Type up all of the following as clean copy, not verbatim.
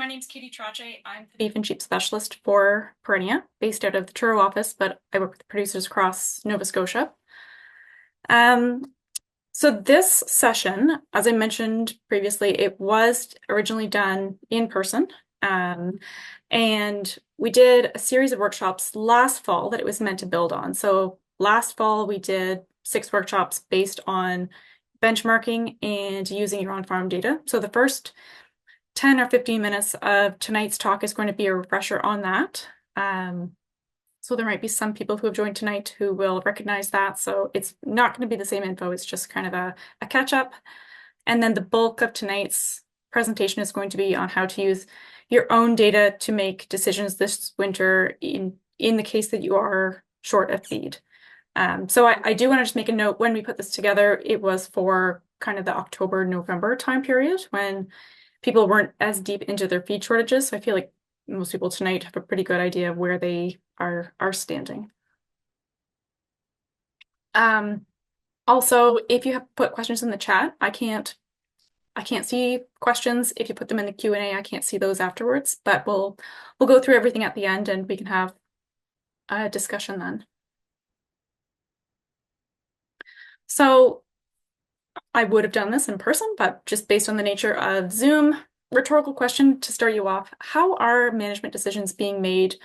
My name's Trottier. I'm the beef and sheep specialist for Perennia, based out of the Truro office, but I work with producers across Nova Scotia. Um, so this session, as I mentioned previously, it was originally done in person. Um, and we did a series of workshops last fall that it was meant to build on. So last fall, we did 6 workshops based on benchmarking and using your on-farm data. So the first 10 or 15 minutes of tonight's talk is going to be a refresher on that. So there might be some people who have joined tonight who will recognize that. So it's not going to be the same info. It's just kind of a catch up. And then the bulk of tonight's presentation is going to be on how to use your own data to make decisions this winter in the case that you are short of feed. So I do want to just make a note, when we put this together, it was for kind of the October, November time period when people weren't as deep into their feed shortages. So I feel like most people tonight have a pretty good idea of where they are standing. Also, if you have put questions in the chat, I can't see questions. If you put them in the Q&A, I can't see those afterwards, but we'll go through everything at the end and we can have a discussion then. So I would have done this in person, but just based on the nature of Zoom, rhetorical question to start you off: how are management decisions being made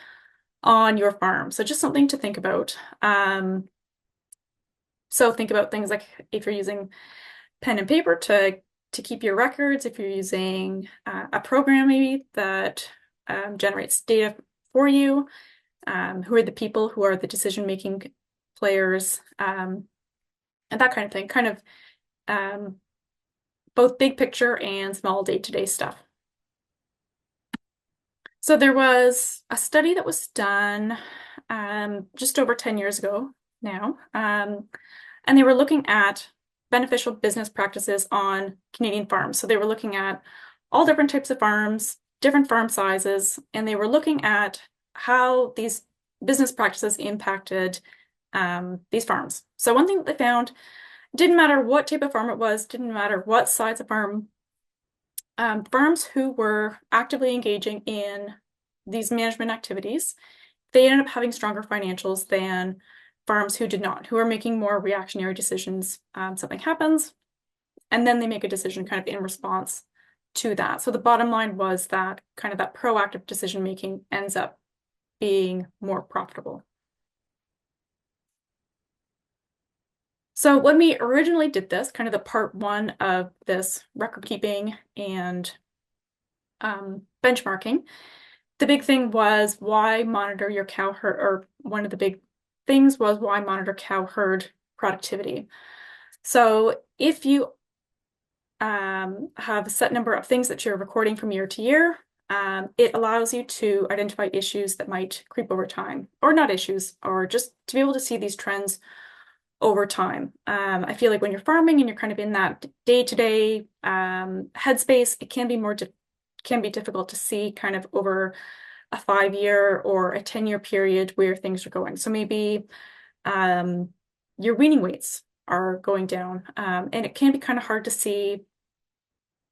on your farm? So just something to think about. So think about things like if you're using pen and paper to keep your records, if you're using a program maybe that generates data for you, who are the people who are the decision-making players, and that kind of thing. Kind of both big picture and small day-to-day stuff. So there was a study that was done just over 10 years ago now, and they were looking at beneficial business practices on Canadian farms. So they were looking at all different types of farms, different farm sizes, and they were looking at how these business practices impacted these farms. So one thing that they found, didn't matter what type of farm it was, didn't matter what size of farm, farms who were actively engaging in these management activities, they ended up having stronger financials than farms who did not, who are making more reactionary decisions. Something happens, and then they make a decision kind of in response to that. So the bottom line was that kind of that proactive decision making ends up being more profitable. So when we originally did this, kind of the part 1 of this record keeping and benchmarking, the big thing was why monitor your cow herd, or one of the big things was why monitor cow herd productivity. So if you have a set number of things that you're recording from year to year, it allows you to identify issues that might creep over time, or not issues, or just to be able to see these trends over time. I feel like when you're farming and you're kind of in that day-to-day headspace, it can be difficult to see kind of over a 5-year or a 10-year period where things are going. So maybe your weaning weights are going down, and it can be kind of hard to see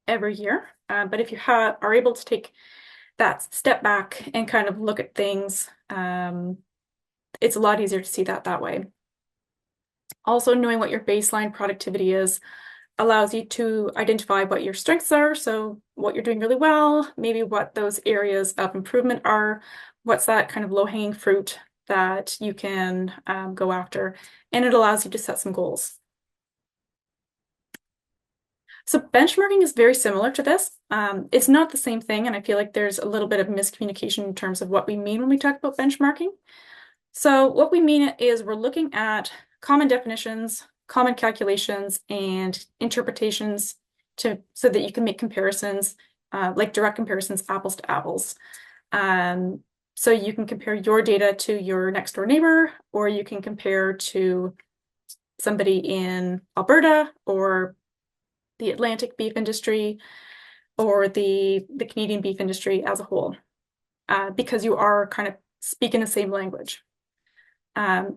every year. But if you are able to take that step back and kind of look at things, it's a lot easier to see that way. Also, knowing what your baseline productivity is allows you to identify what your strengths are, so what you're doing really well, maybe what those areas of improvement are, what's that kind of low-hanging fruit that you can go after, and it allows you to set some goals. So benchmarking is very similar to this. It's not the same thing, and I feel like there's a little bit of miscommunication in terms of what we mean when we talk about benchmarking. So what we mean is we're looking at common definitions, common calculations, and interpretations so that you can make comparisons, like direct comparisons, apples to apples. So you can compare your data to your next door neighbor, or you can compare to somebody in Alberta, or the Atlantic beef industry, or the Canadian beef industry as a whole, because you are kind of speaking the same language.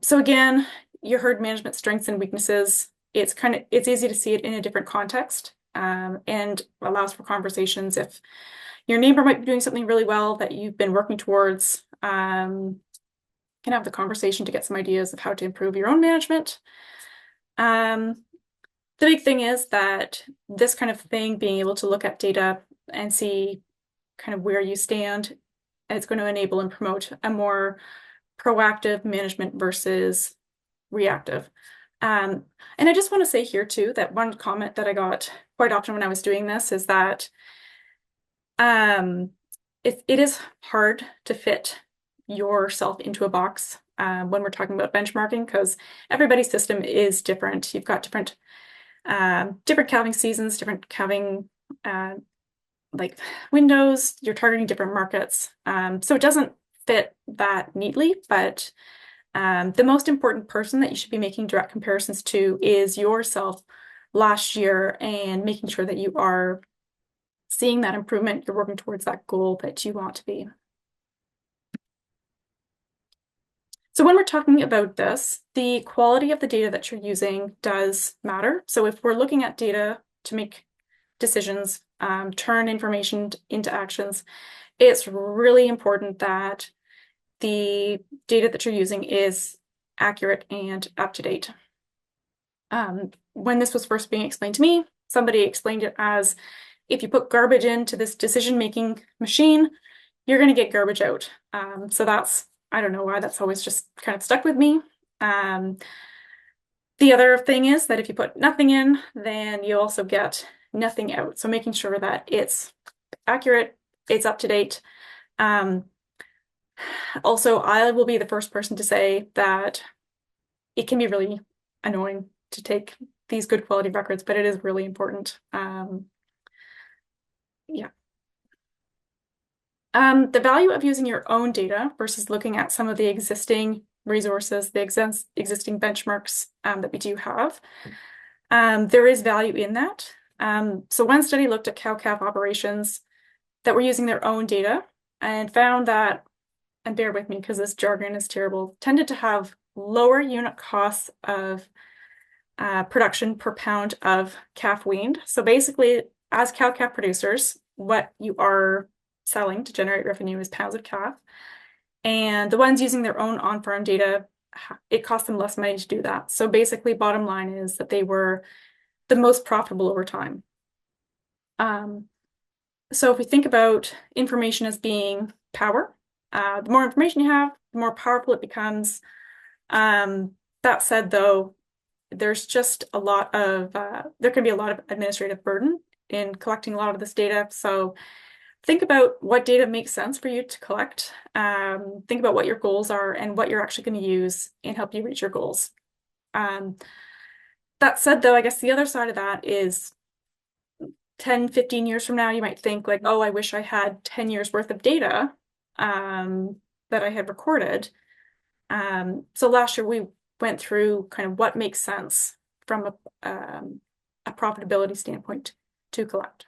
So again, your herd management strengths and weaknesses, it's easy to see it in a different context. and allows for conversations. If your neighbor might be doing something really well that you've been working towards, can have the conversation to get some ideas of how to improve your own management. The big thing is that this kind of thing, being able to look at data and see kind of where you stand, it's going to enable and promote a more proactive management versus reactive. And I just want to say here too that one comment that I got quite often when I was doing this is that it is hard to fit yourself into a box when we're talking about benchmarking, because everybody's system is different. You've got different calving seasons, different calving like windows. You're targeting different markets, so it doesn't fit that neatly. But the most important person that you should be making direct comparisons to is yourself last year, and making sure that you are seeing that improvement, you're working towards that goal that you want to be. So when we're talking about this, the quality of the data that you're using does matter. So if we're looking at data to make decisions, turn information into actions, it's really important that the data that you're using is accurate and up to date. When this was first being explained to me, somebody explained it as, if you put garbage into this decision-making machine, you're going to get garbage out. So that's, I don't know why, that's always just kind of stuck with me. The other thing is that if you put nothing in, then you also get nothing out. So making sure that it's accurate, it's up to date. Also, I will be the first person to say that it can be really annoying to take these good quality records, but it is really important. Yeah. The value of using your own data versus looking at some of the existing resources, the existing benchmarks that we do have, there is value in that. So one study looked at cow-calf operations that were using their own data and found that, and bear with me because this jargon is terrible, tended to have lower unit costs of production per pound of calf weaned. So basically, as cow-calf producers, what you are selling to generate revenue is pounds of calf. And the ones using their own on-farm data, it cost them less money to do that. So basically, bottom line is that they were the most profitable over time. So if we think about information as being power, the more information you have, the more powerful it becomes. That said, though, there's just a lot of, there can be a lot of administrative burden in collecting a lot of this data. So think about what data makes sense for you to collect. Think about what your goals are and what you're actually going to use and help you reach your goals. That said, though, I guess the other side of that is 10, 15 years from now, you might think like, oh, I wish I had 10 years worth of data that I had recorded. So last year we went through kind of what makes sense from a profitability standpoint to collect.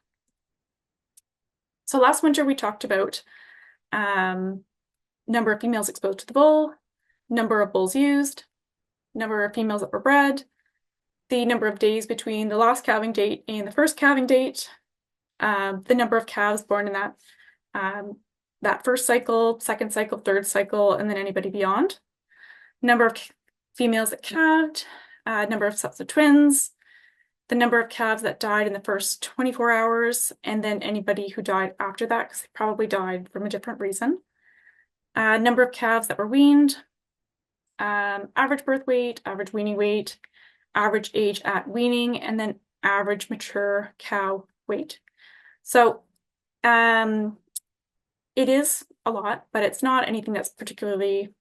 So last winter we talked about number of females exposed to the bull, number of bulls used, number of females that were bred, the number of days between the last calving date and the first calving date, the number of calves born in that first cycle, second cycle, third cycle, and then anybody beyond, number of females that calved, number of sets of twins, the number of calves that died in the first 24 hours, and then anybody who died after that, because they probably died from a different reason, number of calves that were weaned, average birth weight, average weaning weight, average age at weaning, and then average mature cow weight. So it is a lot, but it's not anything that's particularly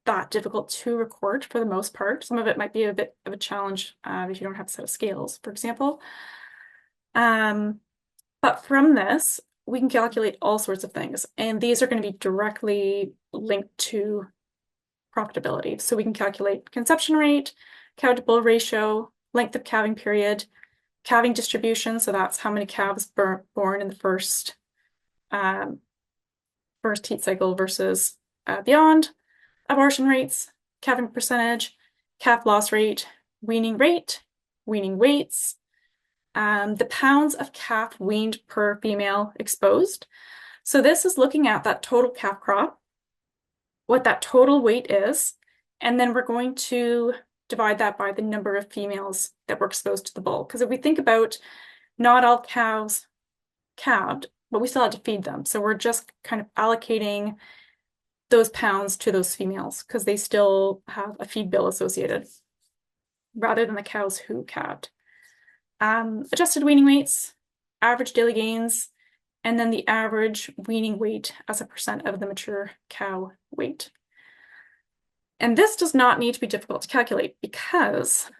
that difficult to record for the most part. Some of it might be a bit of a challenge if you don't have a set of scales, for example. But from this, we can calculate all sorts of things, and these are going to be directly linked to profitability. So we can calculate conception rate, cow to bull ratio, length of calving period, calving distribution, so that's how many calves born in the first heat cycle versus beyond, abortion rates, calving percentage, calf loss rate, weaning weights, the pounds of calf weaned per female exposed. So this is looking at that total calf crop, what that total weight is, and then we're going to divide that by the number of females that were exposed to the bull. Because if we think about not all cows calved, but we still had to feed them. So we're just kind of allocating those pounds to those females because they still have a feed bill associated rather than the cows who calved. Adjusted weaning weights, average daily gains, and then the average weaning weight as a percent of the mature cow weight. And this does not need to be difficult to calculate because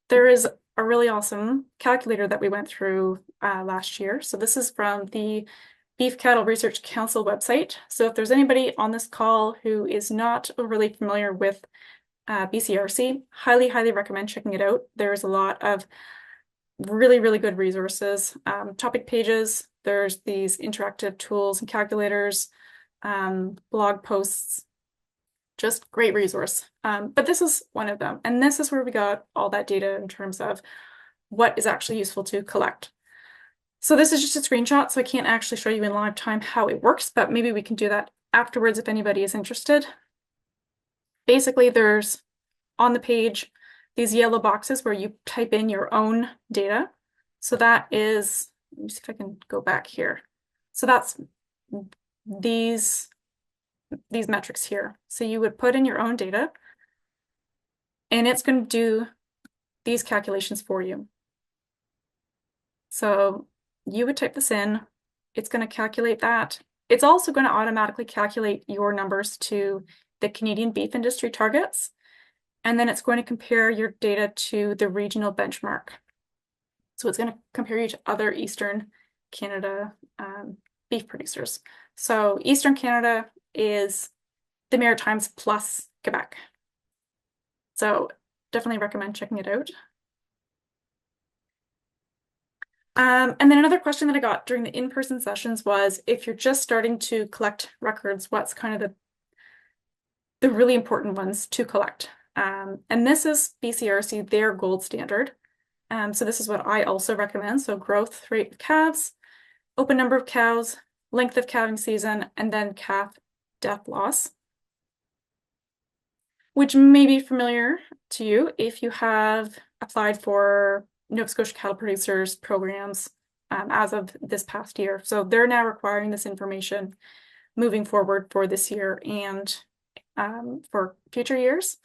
there is a really awesome calculator that we went through last year. So this is from the Beef Cattle Research Council website. So if there's anybody on this call who is not really familiar with BCRC, highly, highly recommend checking it out. There's a lot of really, really good resources, topic pages. There's these interactive tools and calculators, blog posts, just great resource. But this is one of them. And this is where we got all that data in terms of what is actually useful to collect. So this is just a screenshot, so I can't actually show you in live time how it works, but maybe we can do that afterwards if anybody is interested. Basically, there's on the page these yellow boxes where you type in your own data. So that is, let me see if I can go back here. So that's these metrics here. So you would put in your own data and it's going to do these calculations for you. So you would type this in, it's going to calculate that. It's also going to automatically calculate your numbers to the Canadian beef industry targets. And then it's going to compare your data to the regional benchmark. So it's going to compare you to other Eastern Canada beef producers. So Eastern Canada is the Maritimes plus Quebec. So definitely recommend checking it out. And then another question that I got during the in-person sessions was, if you're just starting to collect records, what's kind of the really important ones to collect? And this is BCRC, their gold standard. So this is what I also recommend. So growth rate of calves, open number of cows, length of calving season, and then calf death loss, which may be familiar to you if you have applied for Nova Scotia cattle producers programs as of this past year. So they're now requiring this information moving forward for this year and for future years.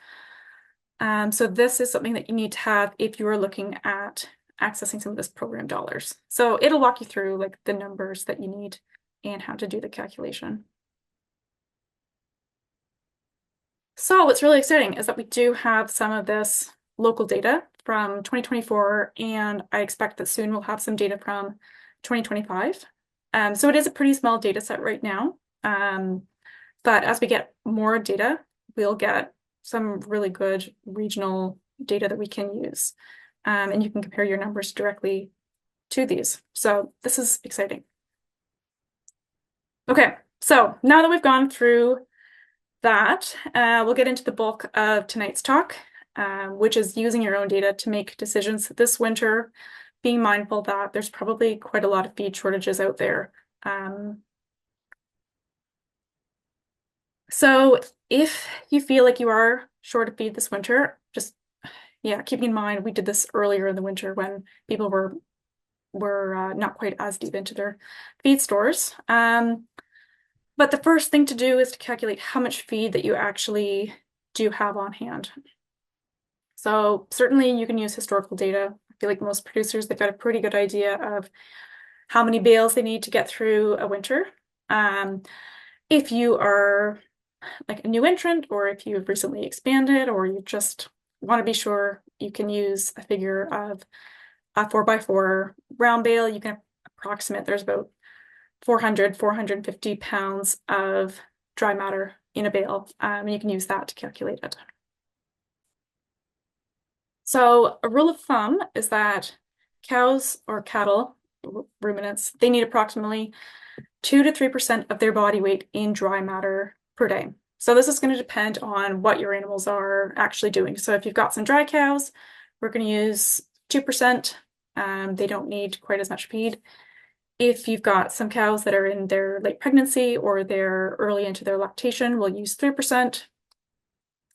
So this is something that you need to have if you are looking at accessing some of this program dollars. So it'll walk you through like the numbers that you need and how to do the calculation. So what's really exciting is that we do have some of this local data from 2024, and I expect that soon we'll have some data from 2025. So it is a pretty small data set right now, but as we get more data, we'll get some really good regional data that we can use, and you can compare your numbers directly to these. So this is exciting. Okay, so now that we've gone through that, we'll get into the bulk of tonight's talk, which is using your own data to make decisions this winter, being mindful that there's probably quite a lot of feed shortages out there. So if you feel like you are short of feed this winter, just, yeah, keeping in mind, we did this earlier in the winter when people were not quite as deep into their feed stores. But the first thing to do is to calculate how much feed that you actually do have on hand. So certainly you can use historical data. I feel like most producers, they've got a pretty good idea of how many bales they need to get through a winter. If you are like a new entrant, or if you've recently expanded, or you just want to be sure, you can use a figure of a 4x4 round bale. You can approximate there's about 400, 450 pounds of dry matter in a bale, and you can use that to calculate it. So a rule of thumb is that cows or cattle, ruminants, they need approximately 2 to 3% of their body weight in dry matter per day. So this is going to depend on what your animals are actually doing. So if you've got some dry cows, we're going to use 2%. They don't need quite as much feed. If you've got some cows that are in their late pregnancy or they're early into their lactation, we'll use 3%.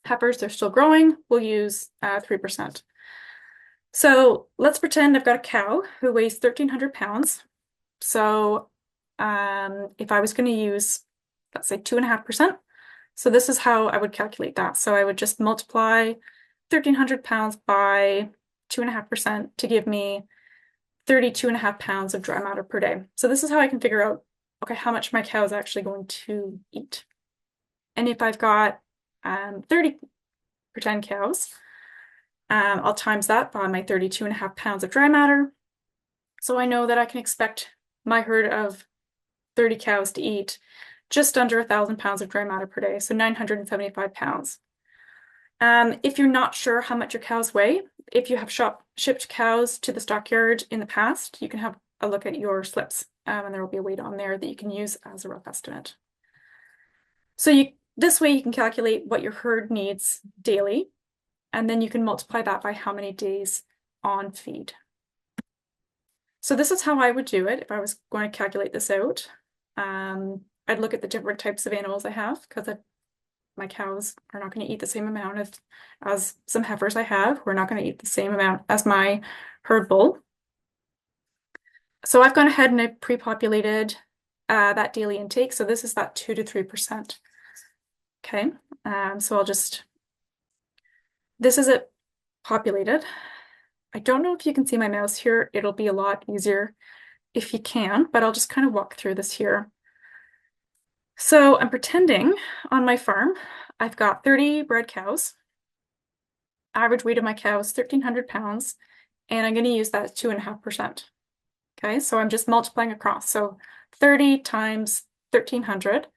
Heifers, they're still growing, we'll use 3%. So let's pretend I've got a cow who weighs 1,300 pounds. So if I was going to use, let's say 2.5%, so this is how I would calculate that. So I would just multiply 1,300 pounds by 2.5% to give me 32.5 pounds of dry matter per day. So this is how I can figure out, okay, how much my cow is actually going to eat. And if I've got 30 pretend cows, I'll times that by my 32.5 pounds of dry matter. So I know that I can expect my herd of 30 cows to eat just under 1,000 pounds of dry matter per day, so 975 pounds. If you're not sure how much your cows weigh, if you have shipped cows to the stockyard in the past, you can have a look at your slips, and there will be a weight on there that you can use as a rough estimate. So this way you can calculate what your herd needs daily, and then you can multiply that by how many days on feed. So this is how I would do it if I was going to calculate this out. I'd look at the different types of animals I have, because my cows are not going to eat the same amount as some heifers I have. We're not going to eat the same amount as my herd bull. So I've gone ahead and I pre-populated that daily intake. So this is that 2 to 3%. Okay, so this is it populated. I don't know if you can see my mouse here. It'll be a lot easier if you can, but I'll just kind of walk through this here. So I'm pretending on my farm, I've got 30 bred cows. Average weight of my cow is 1,300 pounds, and I'm going to use that 2.5%. Okay, so I'm just multiplying across. So 30 times 1,300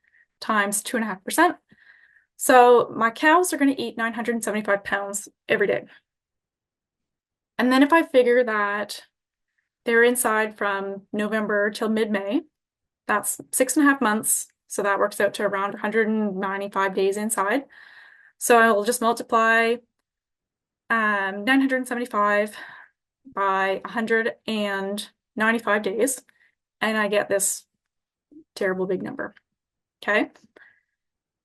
times 2.5%. So my cows are going to eat 975 pounds every day. And then if I figure that they're inside from November till mid-May, that's 6.5 months. So that works out to around 195 days inside. So I'll just multiply 975 by 195 days, and I get this terrible big number. Okay.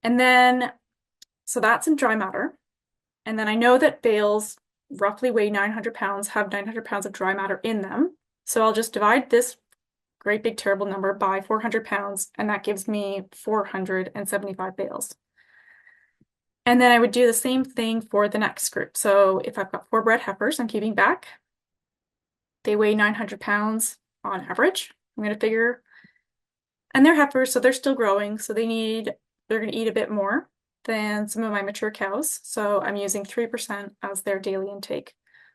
And then, so that's in dry matter. And then I know that bales roughly weigh 900 pounds, have 900 pounds of dry matter in them. So I'll just divide this great big terrible number by 400 pounds, and that gives me 475 bales. And then I would do the same thing for the next group. So if I've got 4 bred heifers I'm keeping back, they weigh 900 pounds on average. I'm going to figure, and they're heifers, so they're still growing, so they're going to eat a bit more than some of my mature cows. So I'm using 3% as their daily intake.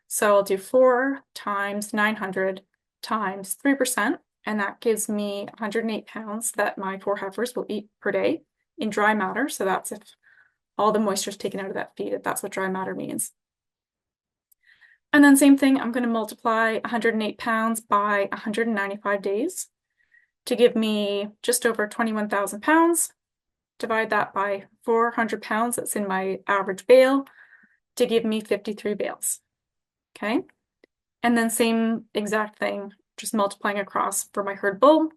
So I'll do 4 times 900 times 3%, and that gives me 108 pounds that my 4 heifers will eat per day in dry matter. So that's if all the moisture is taken out of that feed, if that's what dry matter means. And then same thing, I'm going to multiply 108 pounds by 195 days to give me just over 21,000 pounds. Divide that by 400 pounds that's in my average bale to give me 53 bales. Okay. And then same exact thing, just multiplying across for my herd bull.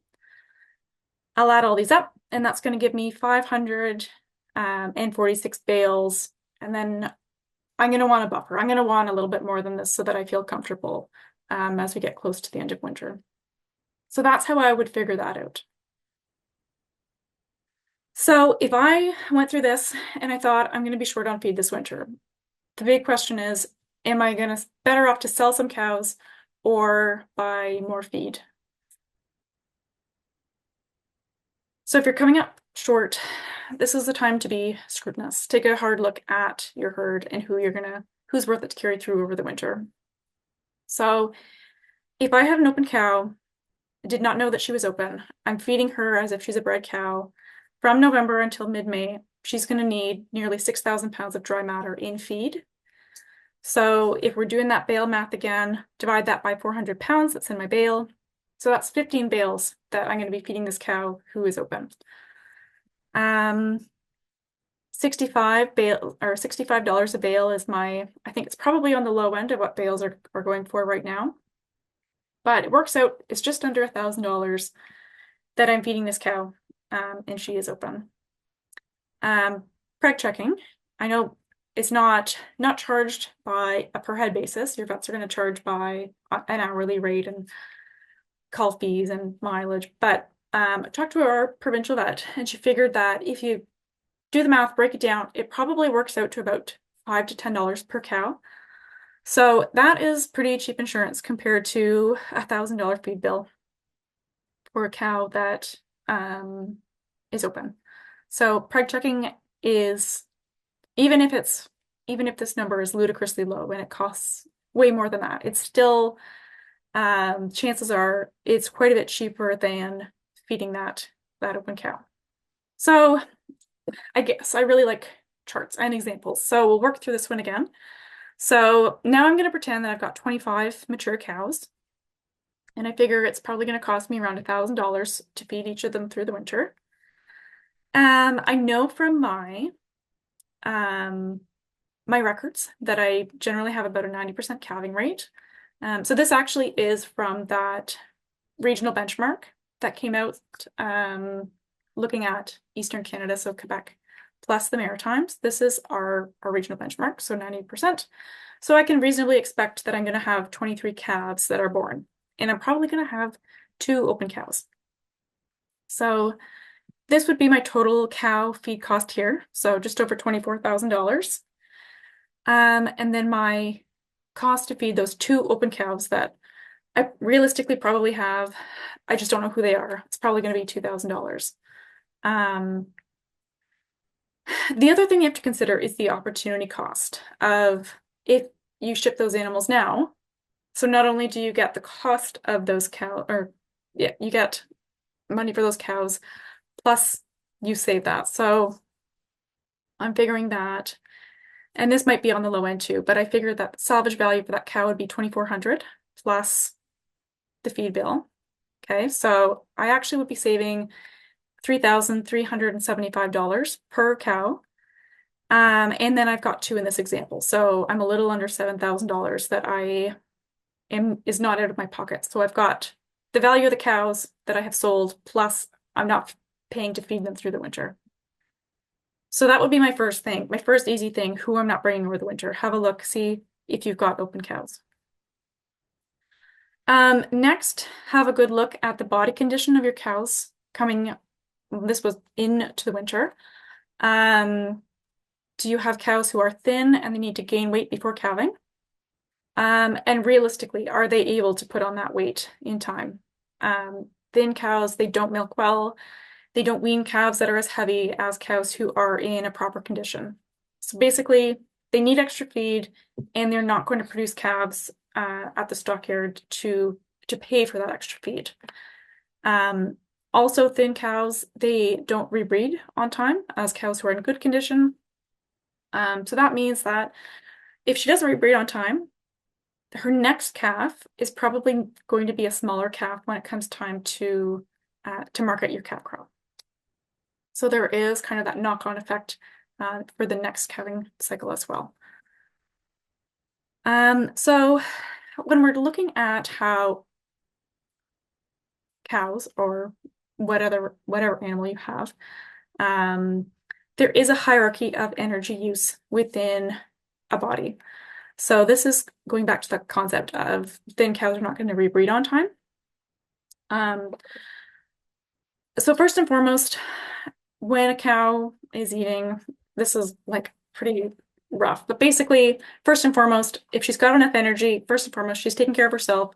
I'll add all these up, and that's going to give me 546 bales. And then I'm going to want a buffer. I'm going to want a little bit more than this so that I feel comfortable as we get close to the end of winter. So that's how I would figure that out. So if I went through this and I thought I'm going to be short on feed this winter, the big question is, am I going to better off to sell some cows or buy more feed? So if you're coming up short, this is the time to be scrutinous. Take a hard look at your herd and who's worth it to carry through over the winter. So if I had an open cow, I did not know that she was open, I'm feeding her as if she's a bred cow. From November until mid-May, she's going to need nearly 6,000 pounds of dry matter in feed. So if we're doing that bale math again, divide that by 400 pounds that's in my bale. So that's 15 bales that I'm going to be feeding this cow who is open. 65 dollars a bale is I think it's probably on the low end of what bales are going for right now. but it works out, it's just under $1,000 that I'm feeding this cow, and she is open. Preg checking, I know it's not charged by a per head basis. Your vets are going to charge by an hourly rate and cull fees and mileage, but I talked to our provincial vet, and she figured that if you do the math, break it down, it probably works out to about $5 to $10 per cow. So that is pretty cheap insurance compared to $1,000 feed bill for a cow that is open. So preg checking is, even if this number is ludicrously low and it costs way more than that, it's still chances are it's quite a bit cheaper than feeding that open cow. So I guess I really like charts and examples. So we'll work through this one again. So now I'm going to pretend that I've got 25 mature cows, and I figure it's probably going to cost me around $1,000 to feed each of them through the winter. I know from my records that I generally have about a 90% calving rate. So this actually is from that regional benchmark that came out looking at Eastern Canada, so Quebec, plus the Maritimes. This is our regional benchmark, so 90%. So I can reasonably expect that I'm going to have 23 calves that are born, and I'm probably going to have 2 open cows. So this would be my total cow feed cost here, so just over $24,000. And then my cost to feed those 2 open calves that I realistically probably have, I just don't know who they are. It's probably going to be $2,000. The other thing you have to consider is the opportunity cost of if you ship those animals now. So not only do you get the cost of those cows, you get money for those cows, plus you save that. So I'm figuring that, and this might be on the low end too, but I figured that salvage value for that cow would be $2,400 plus the feed bill. Okay, so I actually would be saving $3,375 per cow. And then I've got 2 in this example. So I'm a little under $7,000 that is not out of my pocket. So I've got the value of the cows that I have sold, plus I'm not paying to feed them through the winter. So that would be my first thing, my first easy thing, who I'm not bringing over the winter. Have a look, see if you've got open cows. Next, have a good look at the body condition of your cows coming, this was into the winter. Do you have cows who are thin and they need to gain weight before calving? And realistically, are they able to put on that weight in time? Thin cows, they don't milk well. They don't wean calves that are as heavy as cows who are in a proper condition. So basically, they need extra feed, and they're not going to produce calves at the stockyard to pay for that extra feed. Also, thin cows, they don't rebreed on time as cows who are in good condition. So that means that if she doesn't rebreed on time, her next calf is probably going to be a smaller calf when it comes time to market your calf crop. So there is kind of that knock-on effect for the next calving cycle as well. So when we're looking at how cows or whatever animal you have, there is a hierarchy of energy use within a body. So this is going back to the concept of thin cows are not going to rebreed on time. So first and foremost, when a cow is eating, this is like pretty rough, but basically, first and foremost, if she's got enough energy, first and foremost, she's taking care of herself.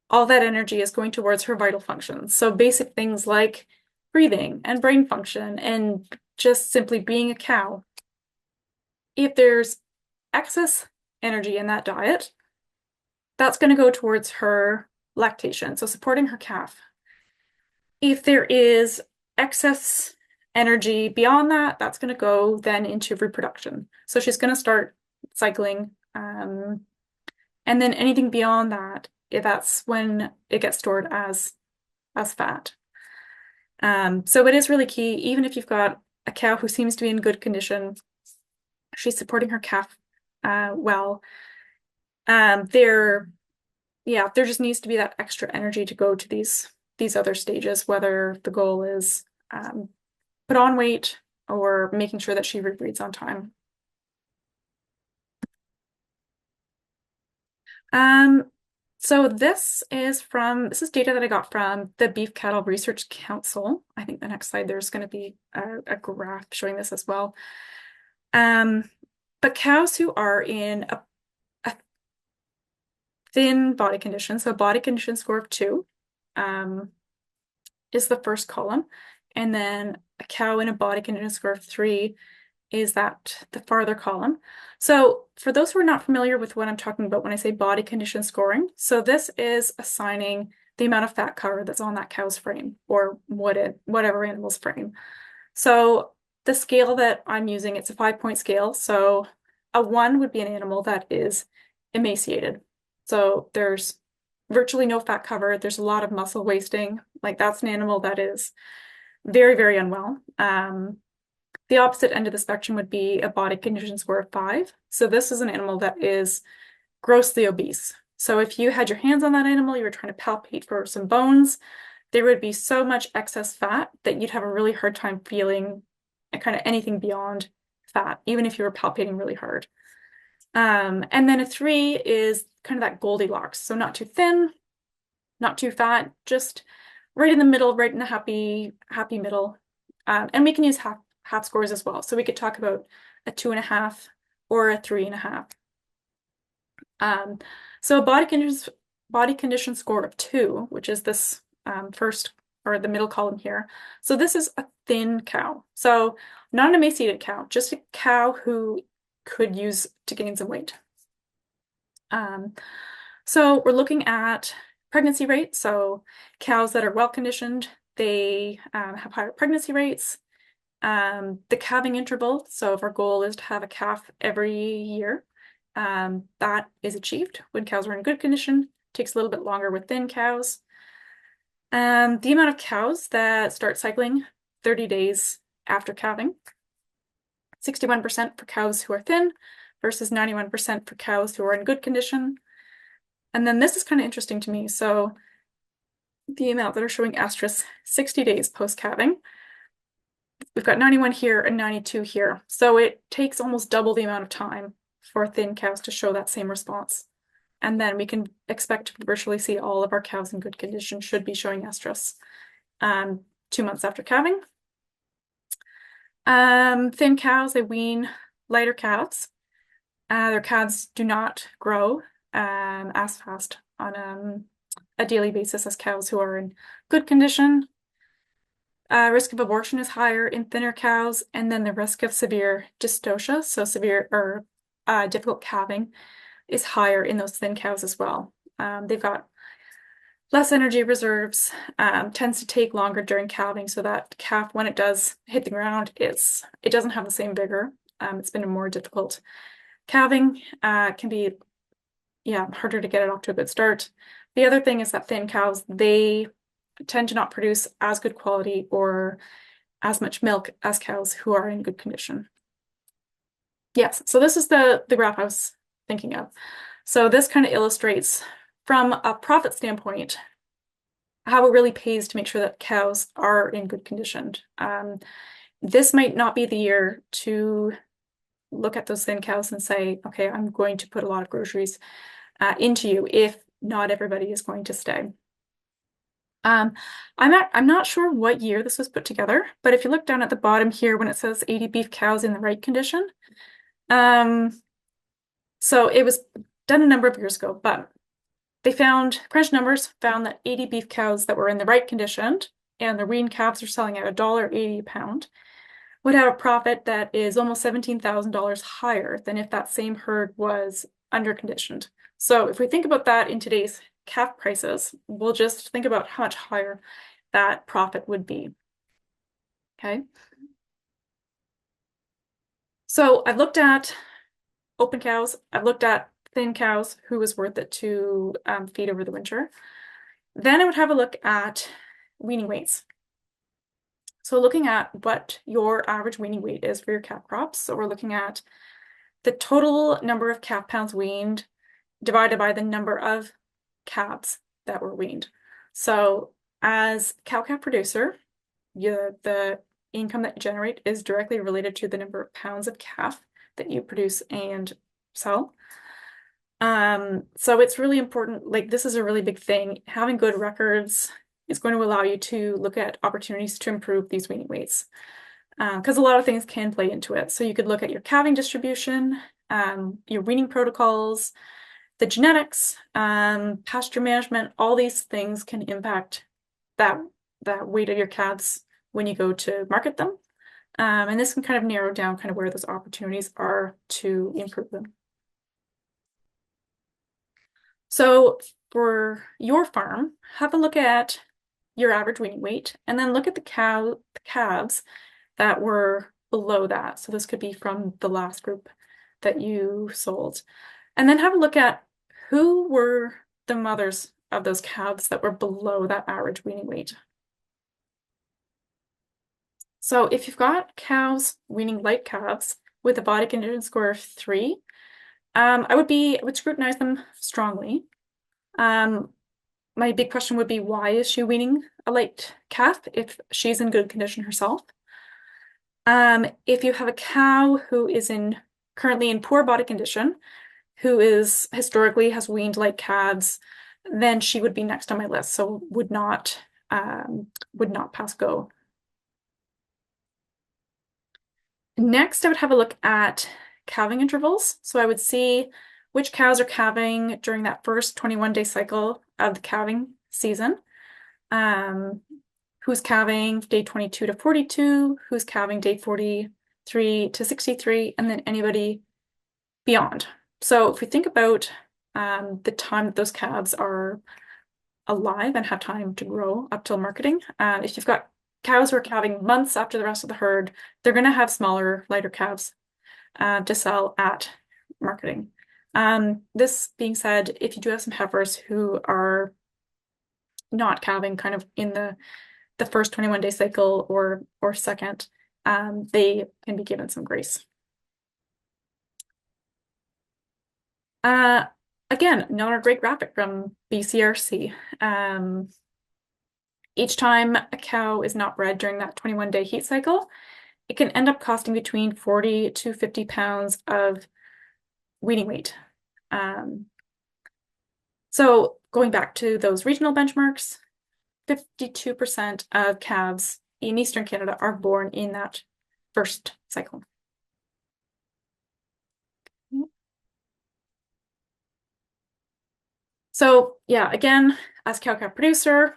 All that energy is going towards her vital functions. So basic things like breathing and brain function and just simply being a cow. If there's excess energy in that diet, that's going to go towards her lactation, so supporting her calf. If there is excess energy beyond that, that's going to go then into reproduction. So she's going to start cycling. And then anything beyond that, that's when it gets stored as fat. So it is really key, even if you've got a cow who seems to be in good condition, she's supporting her calf well. yeah, there just needs to be that extra energy to go to these other stages, whether the goal is put on weight or making sure that she rebreeds on time. Um, so this is data that I got from the Beef Cattle Research Council. I think the next slide there's going to be a graph showing this as well. But cows who are in a thin body condition, so a body condition score of 2, is the first column, and then a cow in a body condition score of 3 is that the farther column. So for those who are not familiar with what I'm talking about when I say body condition scoring, so this is assigning the amount of fat cover that's on that cow's frame or whatever animal's frame. So the scale that I'm using, it's a 5-point scale. So a 1 would be an animal that is emaciated. So there's virtually no fat cover. There's a lot of muscle wasting. Like that's an animal that is very, very unwell. The opposite end of the spectrum would be a body condition score of 5. So this is an animal that is grossly obese. So if you had your hands on that animal, you were trying to palpate for some bones, there would be so much excess fat that you'd have a really hard time feeling kind of anything beyond fat, even if you were palpating really hard. And then a 3 is kind of that Goldilocks. So not too thin, not too fat, just right in the middle, right in the happy middle. And we can use half scores as well. So we could talk about a 2.5 or a 3.5. So a body condition score of 2, which is this first or the middle column here. So this is a thin cow. So not an emaciated cow, just a cow who could use to gain some weight. So we're looking at pregnancy rate. So cows that are well conditioned, they have higher pregnancy rates. The calving interval. So if our goal is to have a calf every year, that is achieved when cows are in good condition. Takes a little bit longer with thin cows. The amount of cows that start cycling 30 days after calving, 61% for cows who are thin versus 91% for cows who are in good condition. And then this is kind of interesting to me. So the amount that are showing estrus 60 days post-calving, we've got 91 here and 92 here. So it takes almost double the amount of time for thin cows to show that same response. And then we can expect to virtually see all of our cows in good condition should be showing estrus 2 months after calving. Thin cows, they wean lighter calves. Their calves do not grow as fast on a daily basis as cows who are in good condition. Risk of abortion is higher in thinner cows, and then the risk of severe dystocia, so severe or difficult calving, is higher in those thin cows as well. They've got less energy reserves, tends to take longer during calving, so that calf, when it does hit the ground, it doesn't have the same vigor. It's been a more difficult calving, can be harder to get it off to a good start. The other thing is that thin cows, they tend to not produce as good quality or as much milk as cows who are in good condition. Yes, so this is the graph I was thinking of. So this kind of illustrates from a profit standpoint how it really pays to make sure that cows are in good condition. This might not be the year to look at those thin cows and say, okay, I'm going to put a lot of groceries into you if not everybody is going to stay. I'm not sure what year this was put together, but if you look down at the bottom here when it says 80 beef cows in the right condition, so it was done a number of years ago, but they crunched numbers, found that 80 beef cows that were in the right condition and the weaned calves are selling at $1.80 a pound would have a profit that is almost $17,000 higher than if that same herd was underconditioned. So if we think about that in today's calf prices, we'll just think about how much higher that profit would be. Okay. So I've looked at open cows. I've looked at thin cows, who was worth it to feed over the winter. Then I would have a look at weaning weights. So looking at what your average weaning weight is for your calf crops. So we're looking at the total number of calf pounds weaned divided by the number of calves that were weaned. So as cow-calf producer, the income that you generate is directly related to the number of pounds of calf that you produce and sell. So it's really important, like this is a really big thing. Having good records is going to allow you to look at opportunities to improve these weaning weights. Because a lot of things can play into it. So you could look at your calving distribution, your weaning protocols, the genetics, pasture management, all these things can impact that weight of your calves when you go to market them. And this can kind of narrow down kind of where those opportunities are to improve them. So for your farm, have a look at your average weaning weight and then look at the calves that were below that. So this could be from the last group that you sold. And then have a look at who were the mothers of those calves that were below that average weaning weight. So if you've got cows weaning light calves with a body condition score of 3, I would scrutinize them strongly. My big question would be, why is she weaning a light calf if she's in good condition herself? If you have a cow who is currently in poor body condition, who is historically has weaned light calves, then she would be next on my list. So would not pass go. Next, I would have a look at calving intervals. So I would see which cows are calving during that first 21-day cycle of the calving season. Who's calving day 22 to 42, who's calving day 43 to 63, and then anybody beyond. So if we think about the time that those calves are alive and have time to grow up till marketing, if you've got cows who are calving months after the rest of the herd, they're going to have smaller, lighter calves to sell at marketing. This being said, if you do have some heifers who are not calving kind of in the first 21-day cycle or second, they can be given some grace. Again, another great graphic from BCRC. Each time a cow is not bred during that 21-day heat cycle, it can end up costing between 40 to 50 pounds of weaning weight. So going back to those regional benchmarks, 52% of calves in Eastern Canada are born in that first cycle. So yeah, again, as cow-calf producer,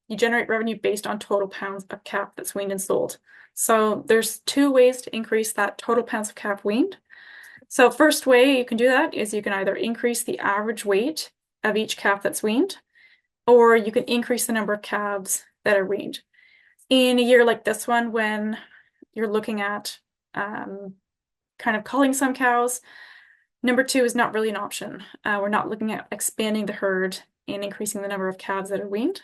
you generate revenue based on total pounds of calf that's weaned and sold. So there's 2 ways to increase that total pounds of calf weaned. So first way you can do that is you can either increase the average weight of each calf that's weaned, or you can increase the number of calves that are weaned. In a year like this one, when you're looking at kind of culling some cows, number 2 is not really an option. We're not looking at expanding the herd and increasing the number of calves that are weaned.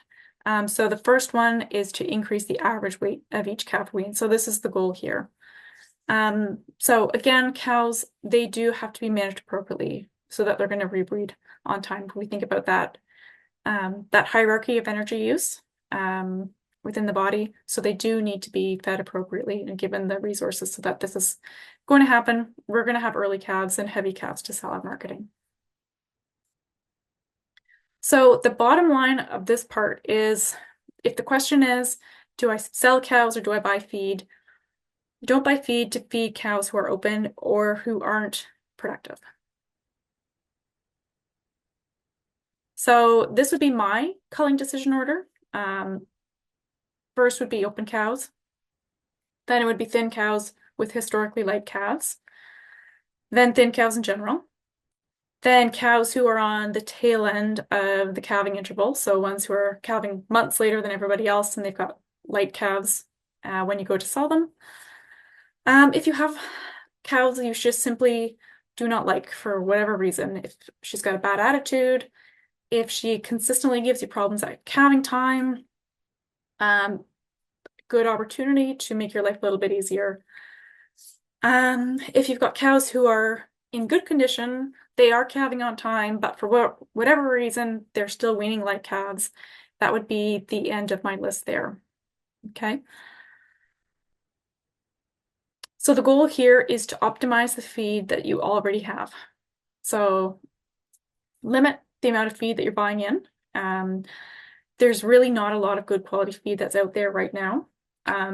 So the first one is to increase the average weight of each calf weaned. So this is the goal here. So again, cows, they do have to be managed appropriately so that they're going to rebreed on time. When we think about that hierarchy of energy use within the body, so they do need to be fed appropriately and given the resources so that this is going to happen. We're going to have early calves and heavy calves to sell at marketing. So the bottom line of this part is, if the question is, do I sell cows or do I buy feed? Don't buy feed to feed cows who are open or who aren't productive. So this would be my culling decision order. First would be open cows. Then it would be thin cows with historically light calves. Then thin cows in general. Then cows who are on the tail end of the calving interval, so ones who are calving months later than everybody else, and they've got light calves when you go to sell them. If you have cows you just simply do not like for whatever reason, if she's got a bad attitude, if she consistently gives you problems at calving time, good opportunity to make your life a little bit easier. If you've got cows who are in good condition, they are calving on time, but for whatever reason, they're still weaning live calves, that would be the end of my list there. Okay. So the goal here is to optimize the feed that you already have. So limit the amount of feed that you're buying in. There's really not a lot of good quality feed that's out there right now.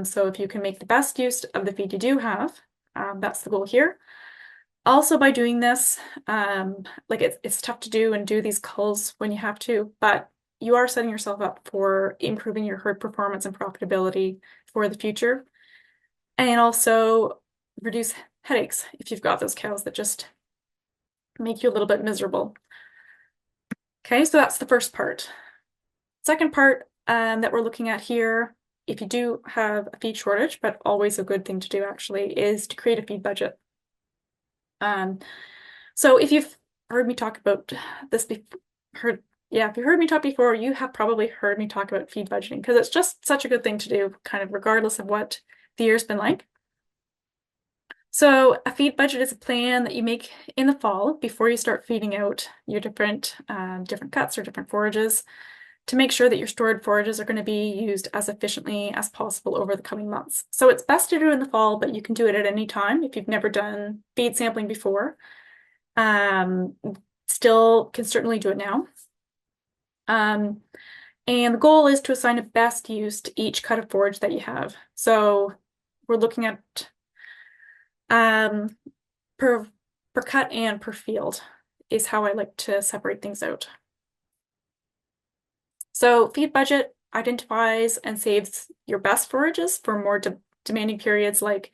So if you can make the best use of the feed you do have, that's the goal here. Also, by doing this, like it's tough to do and do these culls when you have to, but you are setting yourself up for improving your herd performance and profitability for the future. And also reduce headaches if you've got those cows that just make you a little bit miserable. Okay, so that's the first part. Second part that we're looking at here, if you do have a feed shortage, but always a good thing to do actually, is to create a feed budget. So if you've heard me talk about this before, if you heard me talk before, you have probably heard me talk about feed budgeting because it's just such a good thing to do, kind of regardless of what the year's been like. So a feed budget is a plan that you make in the fall before you start feeding out your different cuts or different forages to make sure that your stored forages are going to be used as efficiently as possible over the coming months. So it's best to do it in the fall, but you can do it at any time if you've never done feed sampling before. Still can certainly do it now. And the goal is to assign a best use to each cut of forage that you have. So we're looking at per cut and per field is how I like to separate things out. So feed budget identifies and saves your best forages for more demanding periods like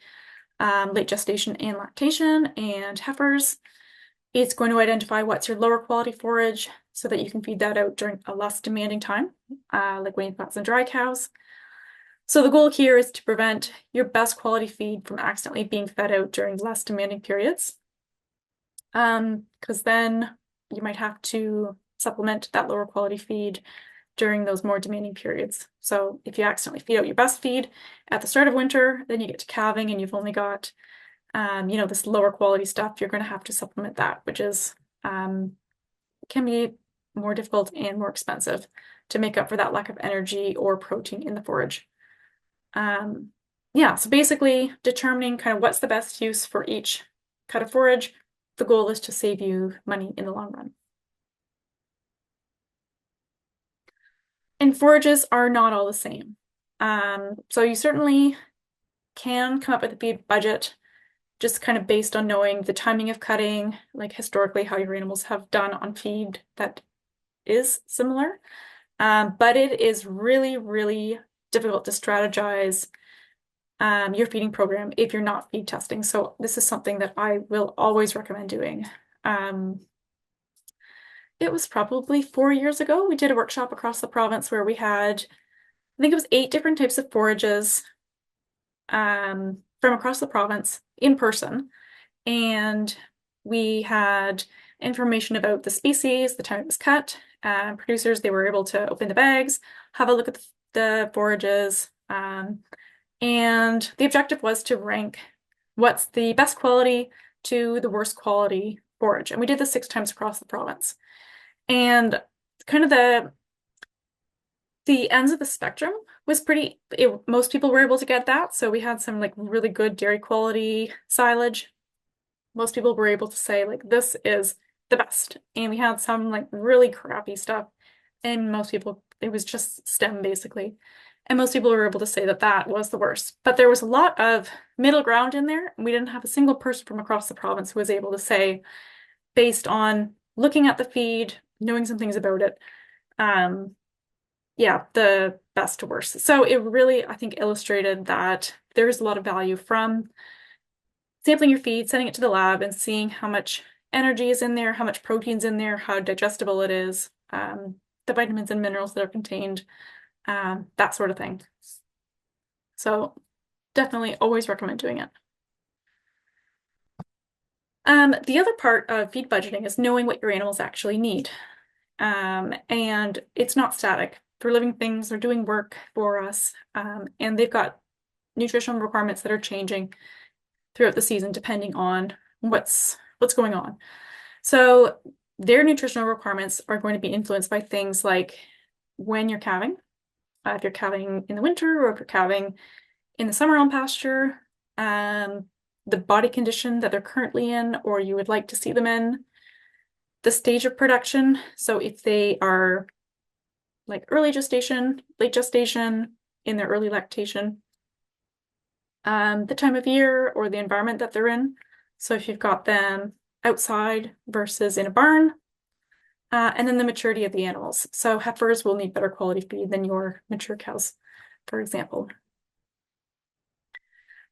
late gestation and lactation and heifers. It's going to identify what's your lower quality forage so that you can feed that out during a less demanding time, like when you've got some dry cows. So the goal here is to prevent your best quality feed from accidentally being fed out during less demanding periods. Because then you might have to supplement that lower quality feed during those more demanding periods. So if you accidentally feed out your best feed at the start of winter, then you get to calving and you've only got, this lower quality stuff, you're going to have to supplement that, which is can be more difficult and more expensive to make up for that lack of energy or protein in the forage. So basically determining kind of what's the best use for each cut of forage. The goal is to save you money in the long run. And forages are not all the same. So you certainly can come up with a feed budget just kind of based on knowing the timing of cutting, like historically how your animals have done on feed that is similar. But it is really, really difficult to strategize your feeding program if you're not feed testing. So this is something that I will always recommend doing. It was probably 4 years ago. We did a workshop across the province where we had, I think it was 8 different types of forages from across the province in person. And we had information about the species, the time it was cut. Producers, they were able to open the bags, have a look at the forages. And the objective was to rank what's the best quality to the worst quality forage. And we did this 6 times across the province. And kind of the ends of the spectrum was most people were able to get that. So we had some like really good dairy quality silage. Most people were able to say like, this is the best. And we had some like really crappy stuff. And most people, it was just stem basically. And most people were able to say that that was the worst. But there was a lot of middle ground in there. And we didn't have a single person from across the province who was able to say, based on looking at the feed, knowing some things about it, the best to worst. So it really, I think, illustrated that there's a lot of value from sampling your feed, sending it to the lab, and seeing how much energy is in there, how much protein's in there, how digestible it is, the vitamins and minerals that are contained, that sort of thing. So definitely always recommend doing it. The other part of feed budgeting is knowing what your animals actually need. And it's not static. They're living things, they're doing work for us, and they've got nutritional requirements that are changing throughout the season depending on what's going on. So their nutritional requirements are going to be influenced by things like when you're calving, if you're calving in the winter or if you're calving in the summer on pasture, the body condition that they're currently in or you would like to see them in, the stage of production. So if they are like early gestation, late gestation, in their early lactation, the time of year or the environment that they're in. So if you've got them outside versus in a barn, and then the maturity of the animals. So heifers will need better quality feed than your mature cows, for example.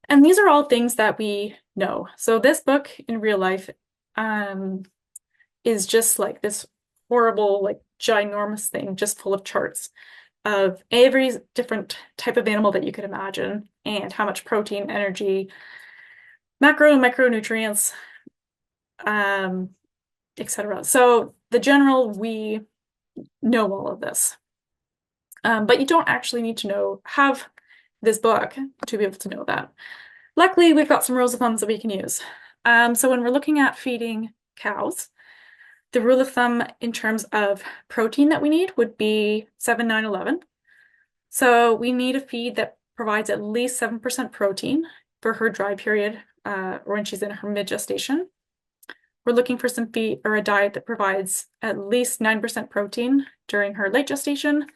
And these are all things that we know. So this book in real life is just like this horrible, like ginormous thing, just full of charts of every different type of animal that you could imagine and how much protein, energy, macro and micronutrients, etc. So the general, we know all of this. But you don't actually need to have this book to be able to know that. Luckily, we've got some rules of thumbs that we can use. So when we're looking at feeding cows, the rule of thumb in terms of protein that we need would be 7, 9, 11. So we need a feed that provides at least 7% protein for her dry period, or when she's in her mid-gestation. We're looking for some feed or a diet that provides at least 9% protein during her late gestation,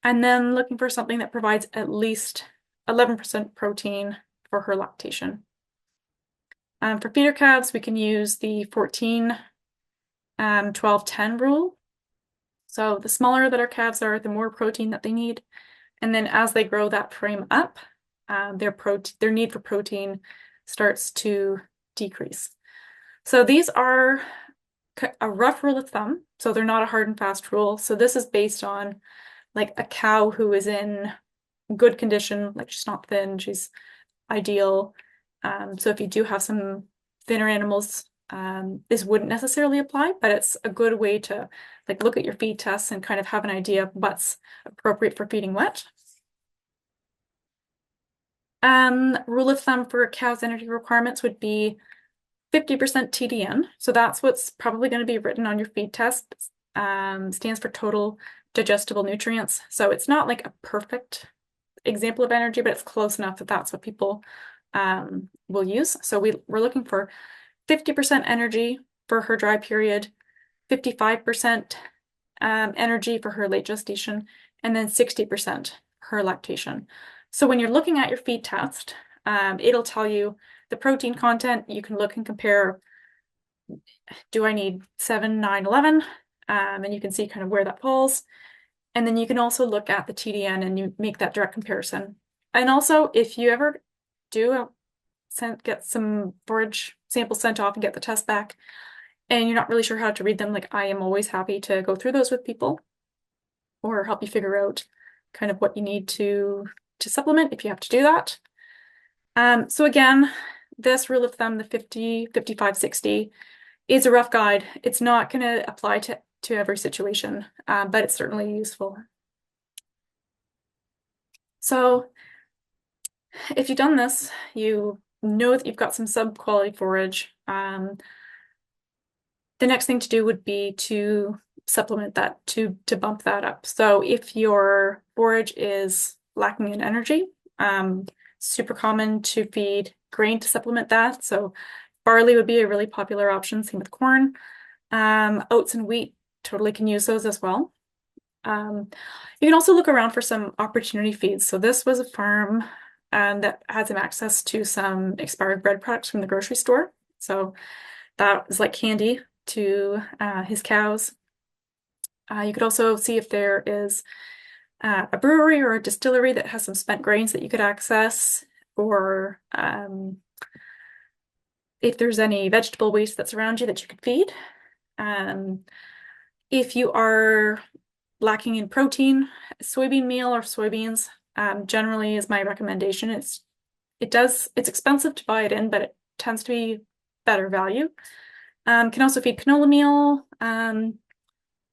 and then looking for something that provides at least 11% protein for her lactation. For feeder calves, we can use the 14, 12, 10 rule. So the smaller that our calves are, the more protein that they need. And then as they grow that frame up, their need for protein starts to decrease. So these are a rough rule of thumb. So they're not a hard and fast rule. So this is based on like a cow who is in good condition, like she's not thin, she's ideal. So if you do have some thinner animals, this wouldn't necessarily apply, but it's a good way to like look at your feed tests and kind of have an idea of what's appropriate for feeding wet. Rule of thumb for cows' energy requirements would be 50% TDN. So that's what's probably going to be written on your feed test. Stands for total digestible nutrients. So it's not like a perfect example of energy, but it's close enough that that's what people will use. So we're looking for 50% energy for her dry period, 55% energy for her late gestation, and then 60% her lactation. So when you're looking at your feed test, it'll tell you the protein content. You can look and compare, do I need 7, 9, 11? And you can see kind of where that falls. And then you can also look at the TDN and you make that direct comparison. And also, if you ever do get some forage samples sent off and get the test back, and you're not really sure how to read them, like I am always happy to go through those with people or help you figure out kind of what you need to supplement if you have to do that. So again, this rule of thumb, the 50, 55, 60, is a rough guide. It's not going to apply to every situation, but it's certainly useful. So if you've done this, you know that you've got some sub-quality forage. The next thing to do would be to supplement that, to bump that up. So if your forage is lacking in energy, super common to feed grain to supplement that. So barley would be a really popular option, same with corn. Oats and wheat totally can use those as well. You can also look around for some opportunity feeds. So this was a farm that had some access to some expired bread products from the grocery store. So that is like candy to his cows. You could also see if there is a brewery or a distillery that has some spent grains that you could access, or if there's any vegetable waste that's around you that you could feed. If you are lacking in protein, soybean meal or soybeans generally is my recommendation. It's expensive to buy it in, but it tends to be better value. Can also feed canola meal.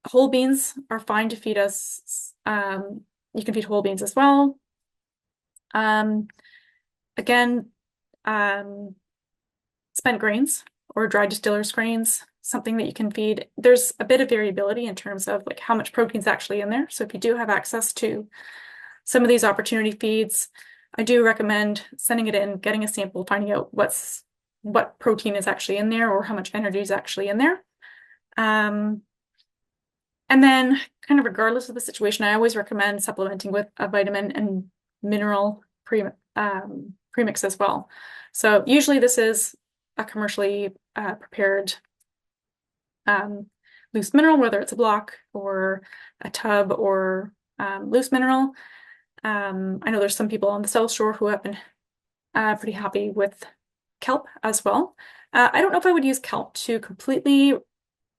Whole beans are fine to feed us. You can feed whole beans as well. Again, spent grains or dry distillers grains. something that you can feed. There's a bit of variability in terms of like how much protein is actually in there. So if you do have access to some of these opportunity feeds, I do recommend sending it in, getting a sample, finding out what protein is actually in there or how much energy is actually in there. And then kind of regardless of the situation, I always recommend supplementing with a vitamin and mineral premix as well. So usually this is a commercially prepared loose mineral, whether it's a block or a tub or loose mineral. I know there's some people on the South Shore who have been pretty happy with kelp as well. I don't know if I would use kelp to completely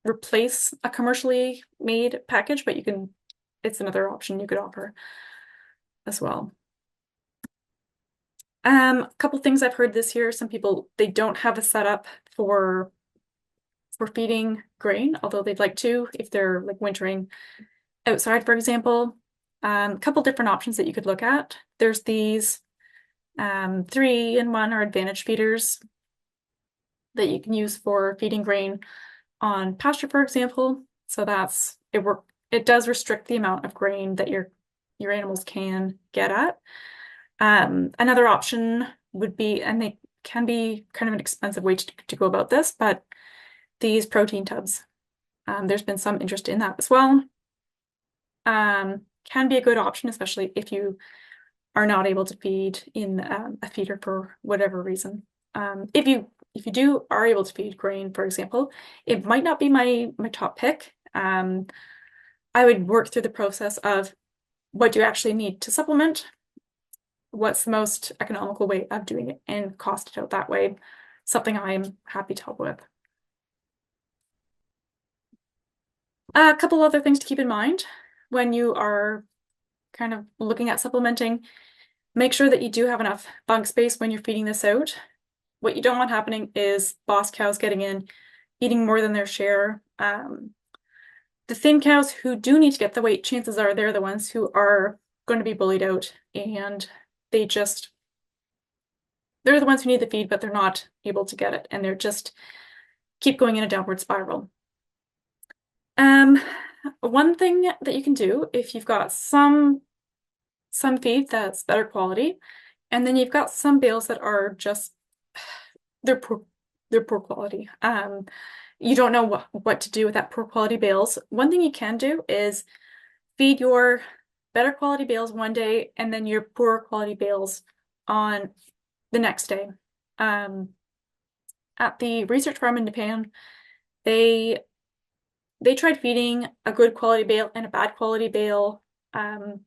replace a commercially made package, but it's another option you could offer as well. A couple things I've heard this year, some people, they don't have a setup for feeding grain, although they'd like to if they're like wintering outside, for example. A couple different options that you could look at. There's these 3-in-1 or advantage feeders that you can use for feeding grain on pasture, for example. So it does restrict the amount of grain that your animals can get at. Another option would be, and they can be kind of an expensive way to go about this, but these protein tubs. There's been some interest in that as well. Can be a good option, especially if you are not able to feed in a feeder for whatever reason. If you are able to feed grain, for example, it might not be my top pick. I would work through the process of what do you actually need to supplement, what's the most economical way of doing it, and cost it out that way. Something I'm happy to help with. A couple other things to keep in mind when you are kind of looking at supplementing. Make sure that you do have enough bunk space when you're feeding this out. What you don't want happening is boss cows getting in, eating more than their share. The thin cows who do need to get the weight, chances are they're the ones who are going to be bullied out, and they're the ones who need the feed, but they're not able to get it, and they're just keep going in a downward spiral. One thing that you can do if you've got some feed that's better quality, and then you've got some bales that are just they're poor quality. You don't know what to do with that poor quality bales. One thing you can do is feed your better quality bales one day and then your poor quality bales on the next day. At the research farm in Japan, they tried feeding a good quality bale and a bad quality bale on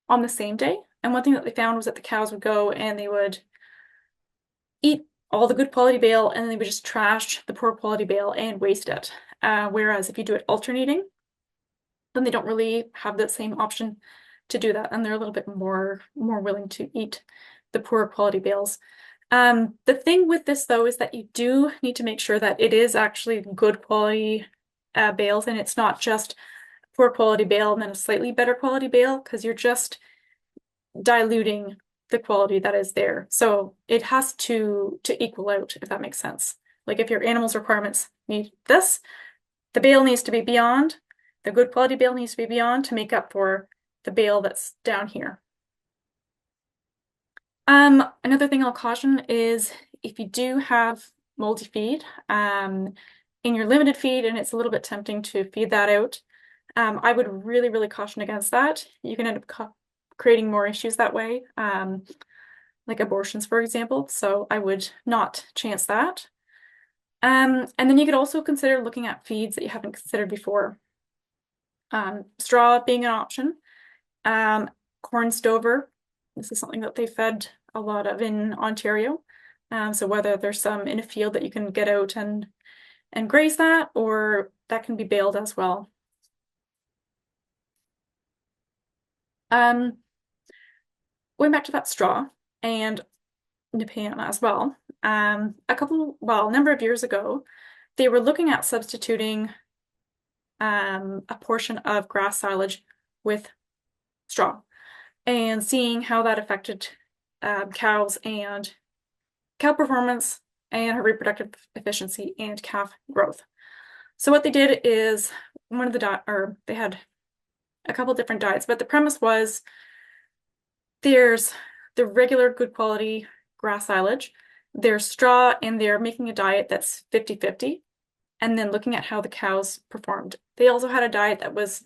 the same day. And one thing that they found was that the cows would go and they would eat all the good quality bale and then they would just trash the poor quality bale and waste it. Whereas if you do it alternating, then they don't really have the same option to do that, and they're a little bit more willing to eat the poor quality bales. The thing with this though is that you do need to make sure that it is actually good quality bales, and it's not just poor quality bale and then a slightly better quality bale, because you're just diluting the quality that is there. So it has to equal out, if that makes sense. Like if your animal's requirements need this, the bale needs to be beyond, the good quality bale needs to be beyond to make up for the bale that's down here. Another thing I'll caution is if you do have moldy feed in your limited feed and it's a little bit tempting to feed that out, I would really, really caution against that. You can end up creating more issues that way, like abortions, for example. So I would not chance that. And then you could also consider looking at feeds that you haven't considered before. Straw being an option. Corn stover. This is something that they fed a lot of in Ontario. So whether there's some in a field that you can get out and graze that, or that can be baled as well. Going back to that straw and Japan as well. A number of years ago, they were looking at substituting a portion of grass silage with straw and seeing how that affected cows and cow performance and her reproductive efficiency and calf growth. So what they did is one of the or they had a couple different diets, but the premise was there's the regular good quality grass silage, there's straw, and they're making a diet that's 50-50, and then looking at how the cows performed. They also had a diet that was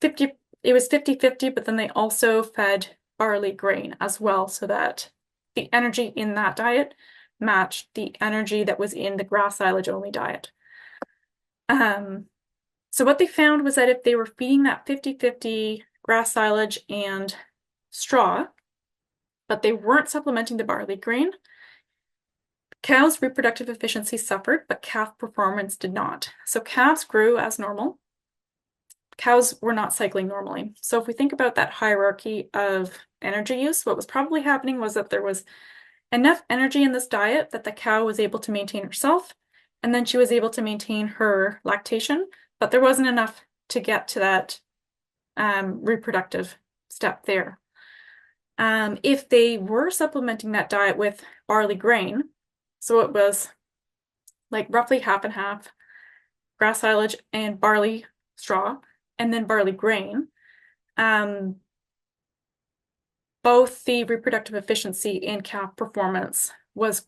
50, it was 50-50, but then they also fed barley grain as well, so that the energy in that diet matched the energy that was in the grass silage only diet. So what they found was that if they were feeding that 50-50 grass silage and straw, but they weren't supplementing the barley grain, cows' reproductive efficiency suffered, but calf performance did not. So calves grew as normal. Cows were not cycling normally. So if we think about that hierarchy of energy use, what was probably happening was that there was enough energy in this diet that the cow was able to maintain herself, and then she was able to maintain her lactation, but there wasn't enough to get to that reproductive step there. If they were supplementing that diet with barley grain, so it was like roughly half and half grass silage and barley straw, and then barley grain, both the reproductive efficiency and calf performance was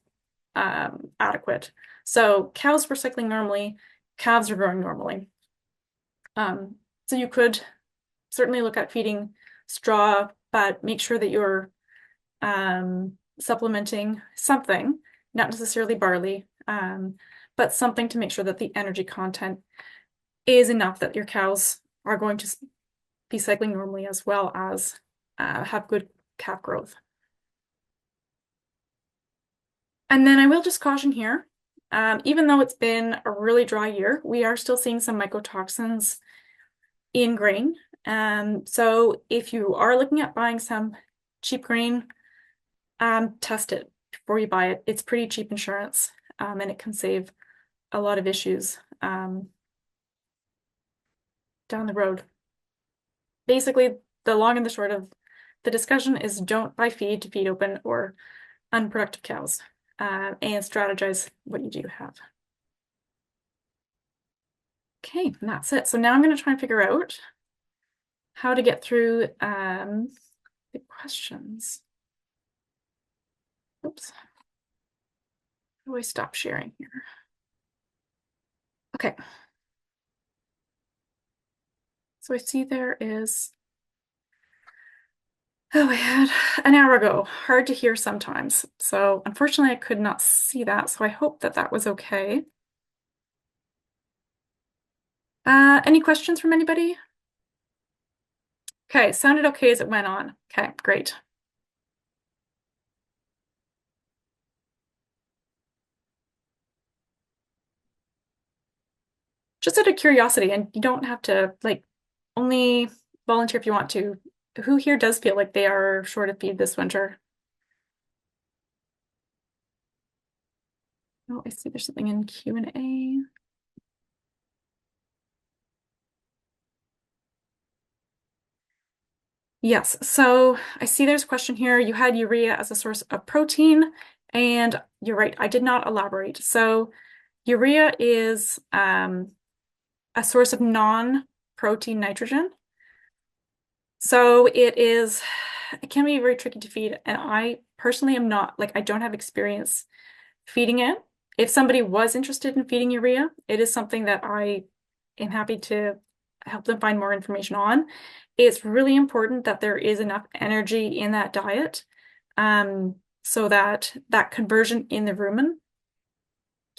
adequate. So cows were cycling normally, calves are growing normally. So you could certainly look at feeding straw, but make sure that you're supplementing something, not necessarily barley, but something to make sure that the energy content is enough that your cows are going to be cycling normally as well as have good calf growth. And then I will just caution here, even though it's been a really dry year, we are still seeing some mycotoxins in grain. So if you are looking at buying some cheap grain, test it before you buy it. It's pretty cheap insurance, and it can save a lot of issues down the road. Basically, the long and the short of the discussion is don't buy feed to feed open or unproductive cows, and strategize what you do have. Okay, and that's it. So now I'm going to try and figure out how to get through the questions. Oops. How do I stop sharing here? Okay. So I see there is, oh, I had an hour ago. Hard to hear sometimes. So unfortunately, I could not see that. So I hope that that was okay. Any questions from anybody? Okay, sounded okay as it went on. Okay, great. Just out of curiosity, and you don't have to like only volunteer if you want to. Who here does feel like they are short of feed this winter? Oh, I see there's something in Q&A. Yes, so I see there's a question here. You had urea as a source of protein, and you're right, I did not elaborate. So urea is a source of non-protein nitrogen. So it can be very tricky to feed, and I personally am not, like, I don't have experience feeding it. If somebody was interested in feeding urea, it is something that I am happy to help them find more information on. It's really important that there is enough energy in that diet, so that that conversion in the rumen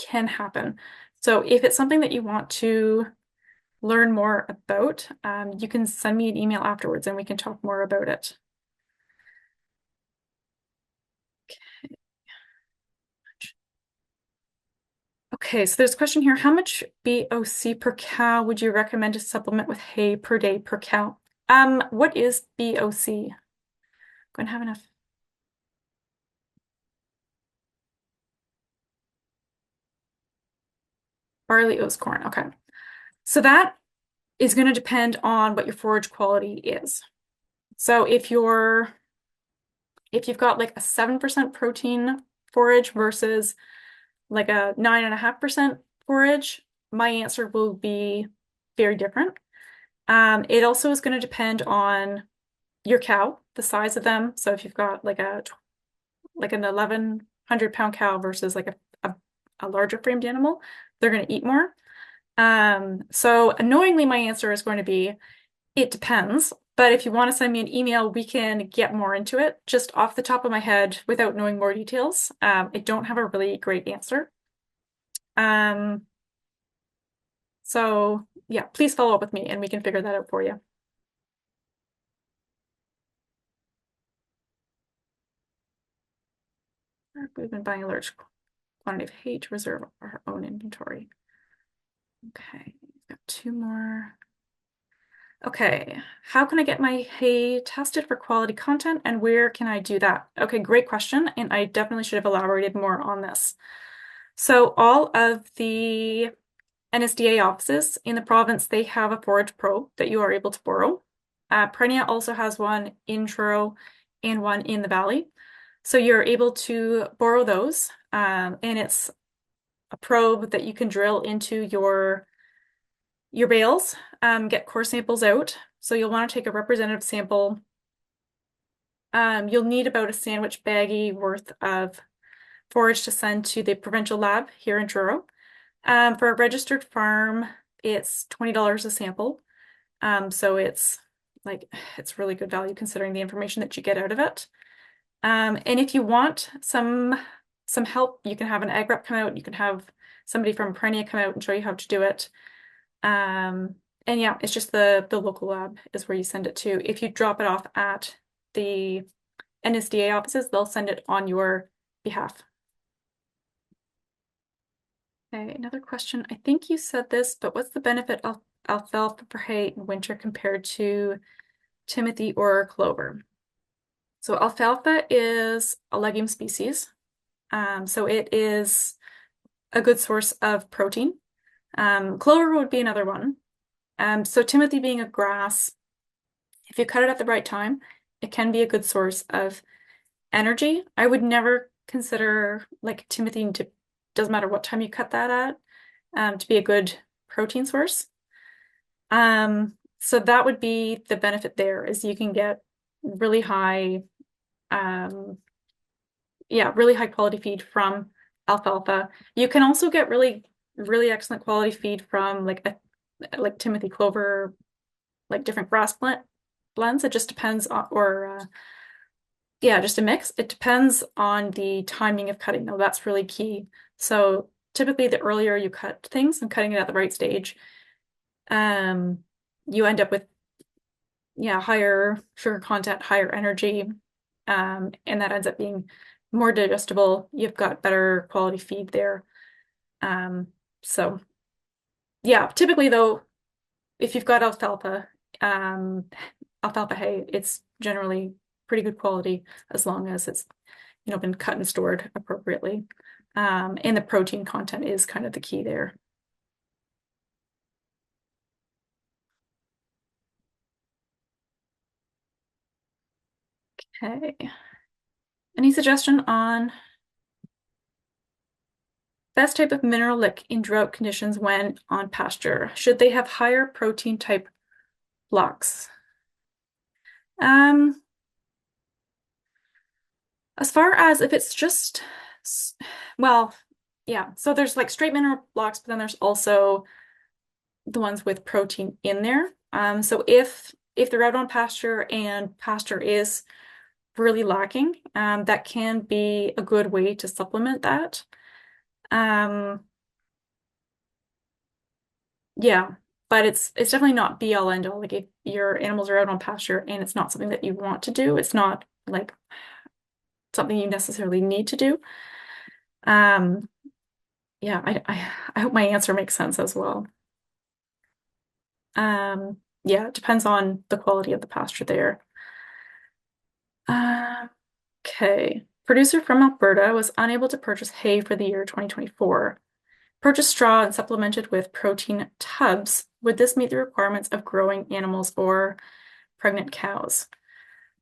can happen. So if it's something that you want to learn more about, you can send me an email afterwards and we can talk more about it. Okay, so there's a question here. How much BOC per cow would you recommend to supplement with hay per day per cow? What is BOC? Going to have enough. Barley, oats, corn. Okay. So that is going to depend on what your forage quality is. So if you've got like a 7% protein forage versus like a 9.5% forage, my answer will be very different. It also is going to depend on your cow, the size of them. So if you've got like an 1,100-pound cow versus like a larger framed animal, they're going to eat more. So annoyingly, my answer is going to be it depends. But if you want to send me an email, we can get more into it. Just off the top of my head, without knowing more details, I don't have a really great answer. Um, so yeah, please follow up with me and we can figure that out for you. We've been buying a large quantity of hay to reserve our own inventory. Okay, we've got two more. Okay, how can I get my hay tested for quality content and where can I do that? Okay, great question. And I definitely should have elaborated more on this. So all of the NSDA offices in the province, they have a Forage Pro that you are able to borrow. Perennia also has one in Truro and one in the Valley. So you're able to borrow those. And it's a probe that you can drill into your bales, get core samples out. So you'll want to take a representative sample. You'll need about a sandwich baggie worth of forage to send to the provincial lab here in Truro. For a registered farm, it's $20 a sample. So it's really good value considering the information that you get out of it. And if you want some help, you can have an ag rep come out. You can have somebody from Perennia come out and show you how to do it. And yeah, it's just the local lab is where you send it to. If you drop it off at the NSDA offices, they'll send it on your behalf. Okay, another question. I think you said this, but what's the benefit of alfalfa for hay in winter compared to timothy or clover? So alfalfa is a legume species. So it is a good source of protein. Clover would be another one. So timothy being a grass, if you cut it at the right time, it can be a good source of energy. I would never consider like timothy to, doesn't matter what time you cut that at, to be a good protein source. So that would be the benefit there is you can get really high, really high quality feed from alfalfa. You can also get really, really excellent quality feed from like timothy clover, like different grass blends. It just depends on, just a mix. It depends on the timing of cutting, though. That's really key. So typically, the earlier you cut things and cutting it at the right stage, you end up with higher sugar content, higher energy, and that ends up being more digestible. You've got better quality feed there. So yeah, typically though, if you've got alfalfa hay, it's generally pretty good quality as long as it's been cut and stored appropriately. And the protein content is kind of the key there. Okay. Any suggestion on best type of mineral lick in drought conditions when on pasture? Should they have higher protein type blocks? Um, as far as if it's just, well, yeah. So there's like straight mineral blocks, but then there's also the ones with protein in there. So if they're out on pasture and pasture is really lacking, that can be a good way to supplement that. Yeah, but it's definitely not be all end all. Like if your animals are out on pasture and it's not something that you want to do, it's not like something you necessarily need to do. Um, yeah, I hope my answer makes sense as well. Yeah, it depends on the quality of the pasture there. Uh, okay. Producer from Alberta was unable to purchase hay for the year 2024. Purchased straw and supplemented with protein tubs. Would this meet the requirements of growing animals or pregnant cows?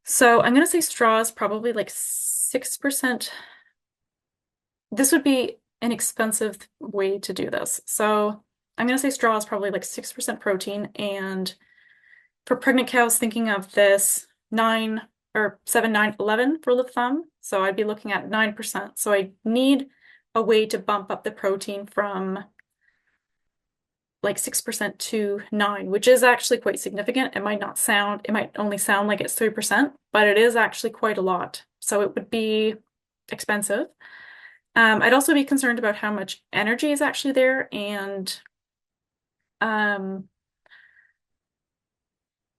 So I'm going to say straw is probably like 6%. This would be an expensive way to do this. So I'm going to say straw is probably like 6% protein. And for pregnant cows, thinking of this 9 or 7, 9, 11 rule of thumb. So I'd be looking at 9%. So I need a way to bump up the protein from like 6% to 9, which is actually quite significant. It might only sound like it's 3%, but it is actually quite a lot. So it would be expensive. I'd also be concerned about how much energy is actually there, and um,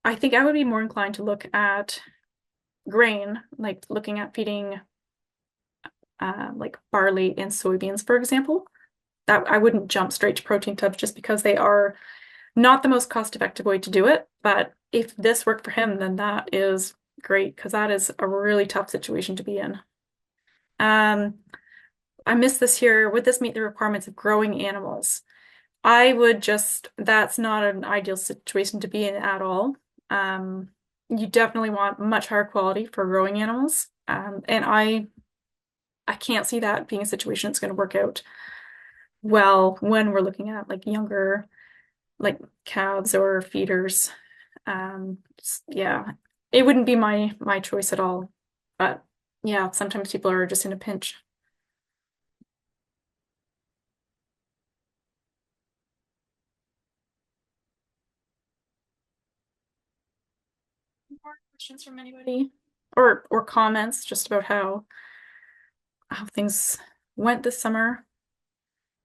I think I would be more inclined to look at grain, like looking at feeding like barley and soybeans, for example. That I wouldn't jump straight to protein tubs just because they are not the most cost-effective way to do it. But if this worked for him, then that is great because that is a really tough situation to be in. Um, I missed this here. Would this meet the requirements of growing animals? That's not an ideal situation to be in at all. You definitely want much higher quality for growing animals. And I can't see that being a situation that's going to work out well when we're looking at like younger, like calves or feeders. Yeah, it wouldn't be my choice at all. But yeah, sometimes people are just in a pinch. More questions from anybody? Or comments just about how things went this summer?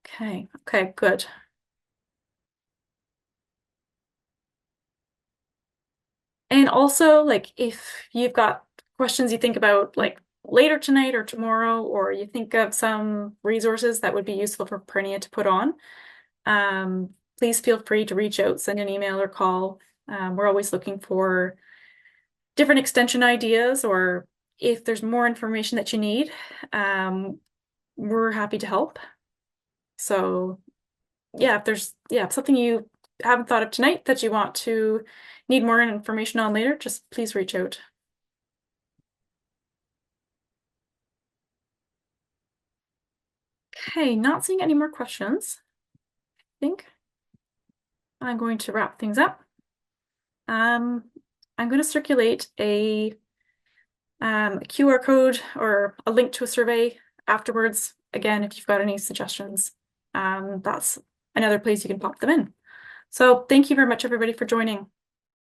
Okay, good. And also, like, if you've got questions you think about, like, later tonight or tomorrow, or you think of some resources that would be useful for Perinia to put on, please feel free to reach out, send an email or call. We're always looking for different extension ideas, or if there's more information that you need, we're happy to help. So yeah, if something you haven't thought of tonight that you want to need more information on later, just please reach out. Okay, not seeing any more questions. I think I'm going to wrap things up. I'm going to circulate a QR code or a link to a survey afterwards. Again, if you've got any suggestions, that's another place you can pop them in. So thank you very much, everybody, for joining.